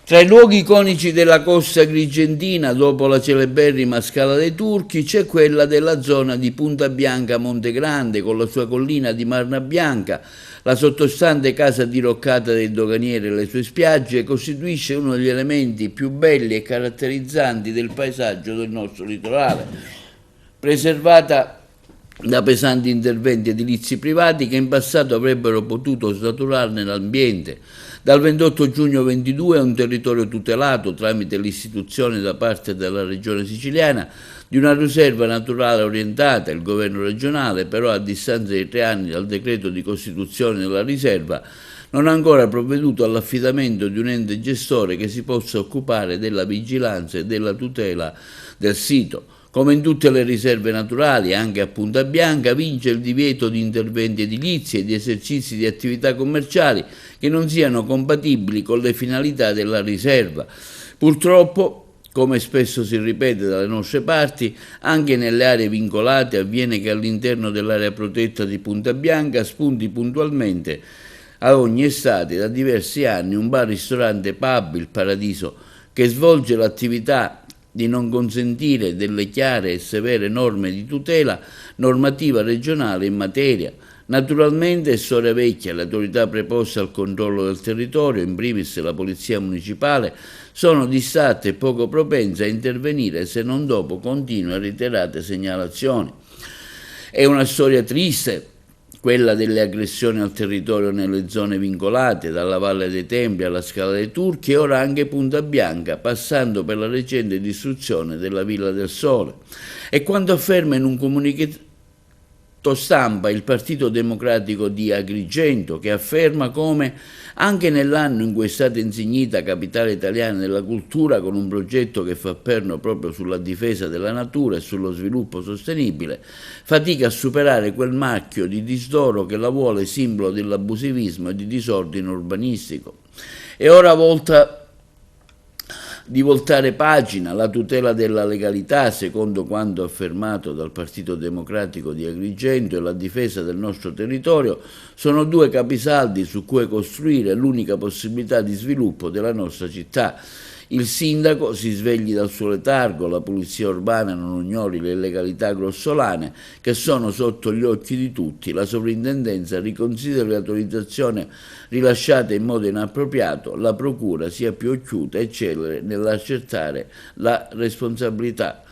Tra i luoghi iconici della costa agrigentina, dopo la celeberrima Scala dei Turchi, c'è quella della zona di Punta Bianca Montegrande, con la sua collina di marna bianca. La sottostante casa diroccata del doganiere e le sue spiagge costituisce uno degli elementi più belli e caratterizzanti del paesaggio del nostro litorale, preservata da pesanti interventi edilizi privati che in passato avrebbero potuto snaturarne l'ambiente. Dal 28 giugno 22 è un territorio tutelato tramite l'istituzione da parte della regione siciliana di una riserva naturale orientata. Il governo regionale, però, a distanza di 3 anni dal decreto di costituzione della riserva, non ha ancora provveduto all'affidamento di un ente gestore che si possa occupare della vigilanza e della tutela del sito. Come in tutte le riserve naturali, anche a Punta Bianca vige il divieto di interventi edilizi e di esercizi di attività commerciali che non siano compatibili con le finalità della riserva. Purtroppo, come spesso si ripete dalle nostre parti, anche nelle aree vincolate avviene che all'interno dell'area protetta di Punta Bianca spunti puntualmente a ogni estate da diversi anni un bar-ristorante pub, il Paradiso, che svolge l'attività di non consentire delle chiare e severe norme di tutela normativa regionale in materia. Naturalmente è storia vecchia, le autorità preposte al controllo del territorio, in primis la Polizia Municipale, sono distratte e poco propense a intervenire se non dopo continue e reiterate segnalazioni. È una storia triste quella delle aggressioni al territorio nelle zone vincolate, dalla Valle dei Templi alla Scala dei Turchi e ora anche Punta Bianca, passando per la recente distruzione della Villa del Sole. E quanto afferma in un comunicato stampa il Partito Democratico di Agrigento, che afferma come anche nell'anno in cui è stata insignita capitale italiana della cultura con un progetto che fa perno proprio sulla difesa della natura e sullo sviluppo sostenibile, fatica a superare quel marchio di disdoro che la vuole simbolo dell'abusivismo e di disordine urbanistico. È ora volta di voltare pagina. La tutela della legalità, secondo quanto affermato dal Partito Democratico di Agrigento, e la difesa del nostro territorio sono due capisaldi su cui costruire l'unica possibilità di sviluppo della nostra città. Il sindaco si svegli dal suo letargo, la polizia urbana non ignori le illegalità grossolane che sono sotto gli occhi di tutti, la sovrintendenza riconsideri l'autorizzazione rilasciata in modo inappropriato, la procura sia più occhiuta e celere nell'accertare la responsabilità.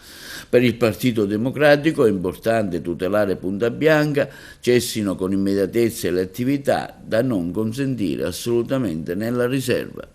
Per il Partito Democratico è importante tutelare Punta Bianca, cessino con immediatezza le attività da non consentire assolutamente nella riserva.